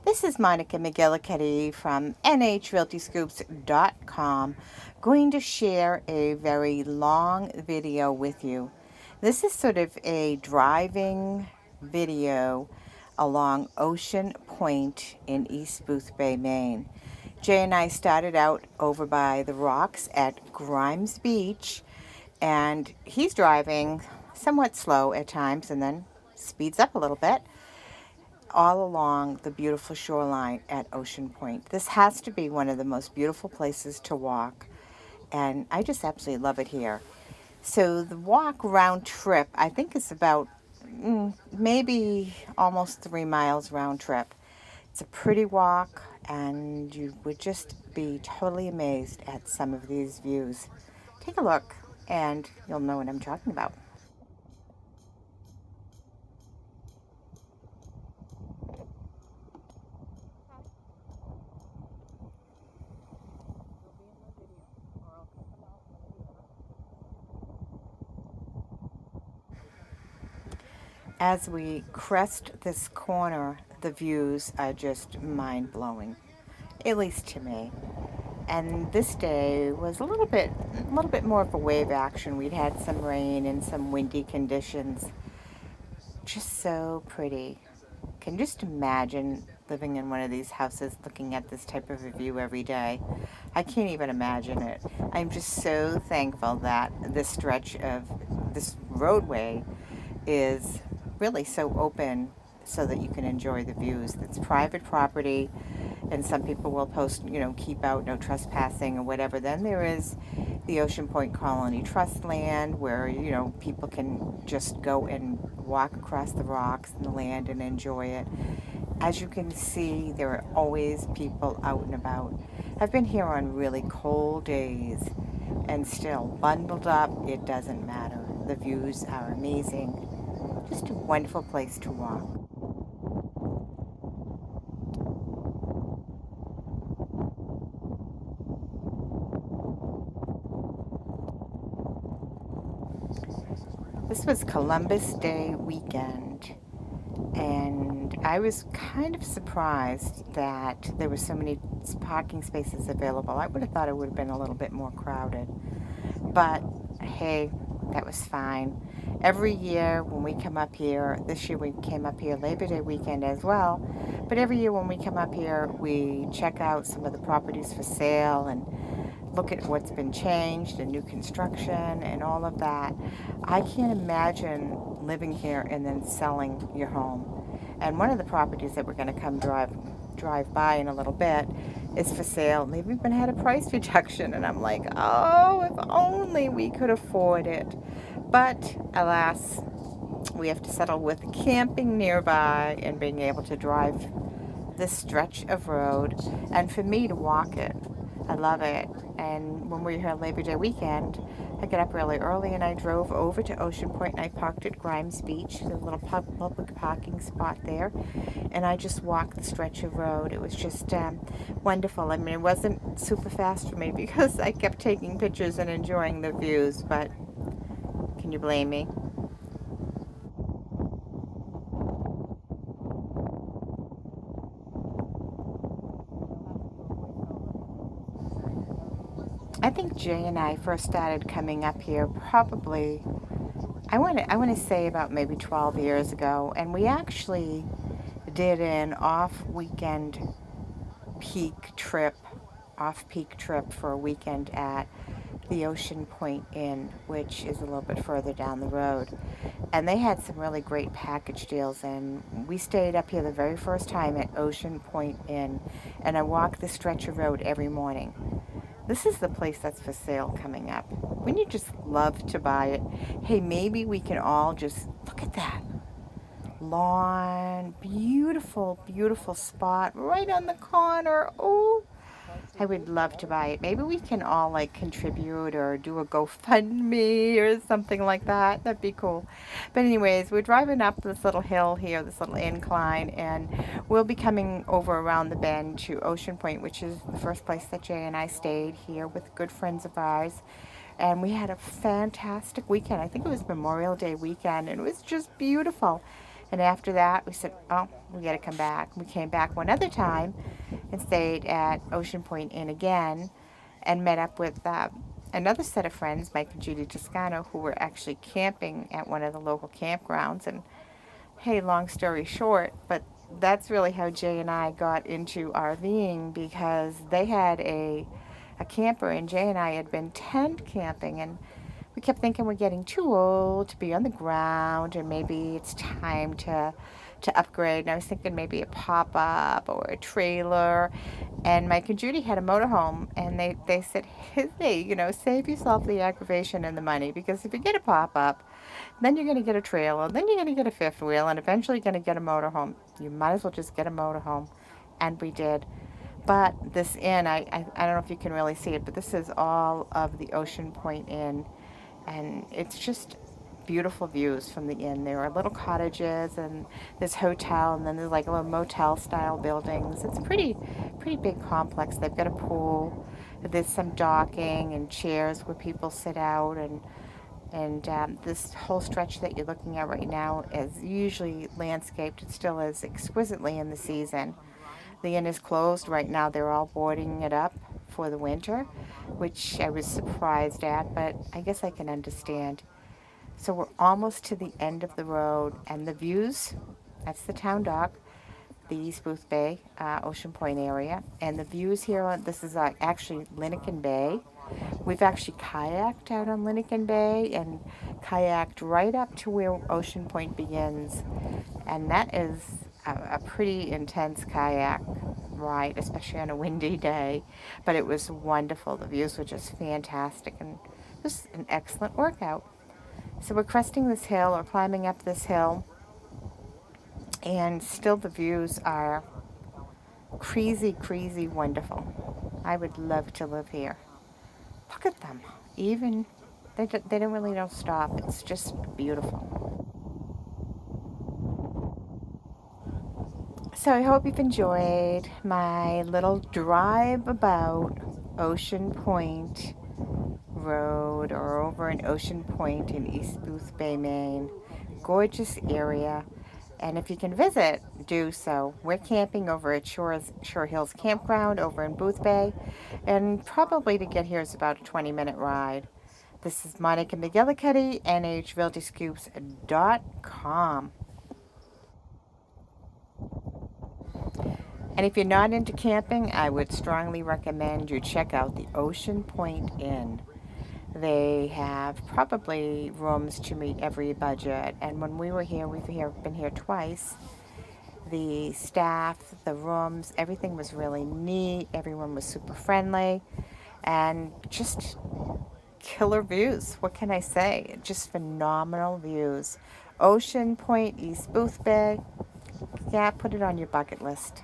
This is Monika McGillicuddy from NHRealtyScoops.com, going to share a very long video with you. This is sort of a driving video along Ocean Point in East Boothbay, Maine. Jay and I started out over by the rocks at Grimes Beach, and he's driving somewhat slow at times and then speeds up a little bit all along the beautiful shoreline at Ocean Point. This has to be one of the most beautiful places to walk, and I just absolutely love it here. So the walk round trip, I think, is about maybe almost 3 miles round trip. It's a pretty walk, and you would just be totally amazed at some of these views. Take a look, and you'll know what I'm talking about. As we crest this corner, the views are just mind-blowing, at least to me. And this day was a little bit more of a wave action. We'd had some rain and some windy conditions. Just so pretty. Can just imagine living in one of these houses looking at this type of a view every day. I can't even imagine it. I'm just so thankful that this stretch of this roadway is really so open so that you can enjoy the views. It's private property, and some people will post, keep out, no trespassing or whatever. Then there is the Ocean Point Colony Trust land where, people can just go and walk across the rocks and the land and enjoy it. As you can see, there are always people out and about. I've been here on really cold days and still bundled up, it doesn't matter. The views are amazing. Just a wonderful place to walk. This was Columbus Day weekend, and I was kind of surprised that there were so many parking spaces available. I would have thought it would have been a little bit more crowded, but hey, that was fine. Every year when we come up here, this year we came up here Labor Day weekend as well, but every year when we come up here, we check out some of the properties for sale and look at what's been changed and new construction and all of that. I can't imagine living here and then selling your home. And one of the properties that we're going to come drive by in a little bit is for sale. They've even had a price reduction, and I'm like, oh, if only we could afford it. But alas, we have to settle with camping nearby and being able to drive this stretch of road, and for me to walk it. I love it. And when we were here Labor Day weekend, I got up really early and I drove over to Ocean Point and I parked at Grimes Beach, the little public parking spot there, and I just walked the stretch of road. It was just wonderful. I mean, it wasn't super fast for me because I kept taking pictures and enjoying the views, but can you blame me? I think Jay and I first started coming up here probably, I want to say about maybe 12 years ago, and we actually did an peak trip, off-peak trip for a weekend at the Ocean Point Inn, which is a little bit further down the road. And they had some really great package deals, and we stayed up here the very first time at Ocean Point Inn, and I walked the stretch of road every morning. This is the place that's for sale coming up. Wouldn't you just love to buy it? Hey, maybe we can all just look at that lawn, beautiful, beautiful spot right on the corner. Oh, I would love to buy it. Maybe we can all contribute or do a GoFundMe or something like that. That'd be cool. But anyways, we're driving up this little hill here, this little incline, and we'll be coming over around the bend to Ocean Point, which is the first place that Jay and I stayed here with good friends of ours. And we had a fantastic weekend. I think it was Memorial Day weekend, and it was just beautiful. And after that, we said, oh, we got to come back. We came back one other time and stayed at Ocean Point Inn again and met up with another set of friends, Mike and Judy Toscano, who were actually camping at one of the local campgrounds. And hey, long story short, but that's really how Jay and I got into RVing, because they had a camper and Jay and I had been tent camping, and we kept thinking we're getting too old to be on the ground and maybe it's time to upgrade. And I was thinking maybe a pop-up or a trailer. And Mike and Judy had a motorhome, and they said, hey, save yourself the aggravation and the money, because if you get a pop-up, then you're going to get a trailer, then you're going to get a fifth wheel, and eventually you're going to get a motorhome. You might as well just get a motorhome. And we did. But this inn, I don't know if you can really see it, but this is all of the Ocean Point Inn. And it's just beautiful views from the inn. There are little cottages and this hotel, and then there's like little motel style buildings. It's a pretty big complex. They've got a pool. There's some docking and chairs where people sit out, and this whole stretch that you're looking at right now is usually landscaped. It still is exquisitely in the season. The inn is closed right now. They're all boarding it up for the winter, which I was surprised at, but I guess I can understand. So we're almost to the end of the road, and the views, that's the town dock, the East Boothbay, Ocean Point area, and the views here this is actually Lincoln Bay. We've actually kayaked out on Lincoln Bay and kayaked right up to where Ocean Point begins, and that is a pretty intense kayak ride, especially on a windy day, but it was wonderful. The views were just fantastic, and it was an excellent workout. So we're cresting this hill or climbing up this hill, and still the views are crazy, crazy wonderful. I would love to live here. Look at them. Even, they don't really don't stop. It's just beautiful. So I hope you've enjoyed my little drive about Ocean Point Road, or over in Ocean Point in East Boothbay, Maine. Gorgeous area. And if you can visit, do so. We're camping over at Shore Hills Campground over in Boothbay, and probably to get here is about a 20-minute ride. This is Monika McGillicuddy, NHRealtyscoops.com. And if you're not into camping, I would strongly recommend you check out the Ocean Point Inn. They have probably rooms to meet every budget. And when we were here, been here twice. The staff, the rooms, everything was really neat. Everyone was super friendly, and just killer views. What can I say? Just phenomenal views. Ocean Point, East Boothbay. Yeah, put it on your bucket list.